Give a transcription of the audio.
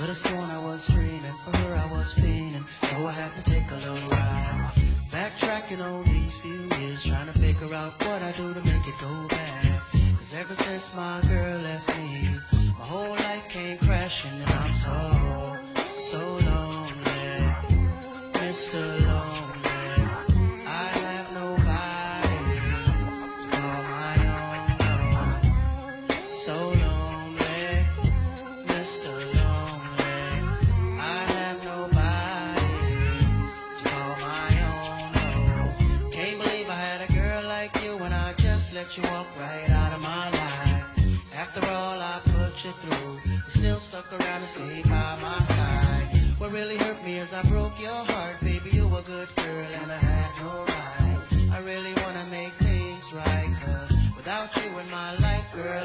Could've sworn I was dreaming, for her I was fiending, so I had to take a little ride. Backtracking on these few years, trying to figure out what I do to make it go bad. Cause ever since my girl left me, my whole life came crashing, and I'm so lonely, Mr. Lonely. I have nobody to call my own, no. So lonely, Mr. Lonely. I have nobody to call my own, no. Can't believe I had a girl like you, and I just let you walk right out of my life. After all I put you through, you still stuck around and stayed by my side. What really hurt me is I broke your heart, baby. You were a good girl and I had no right. I really wanna make things right, cause without you in my life, girl,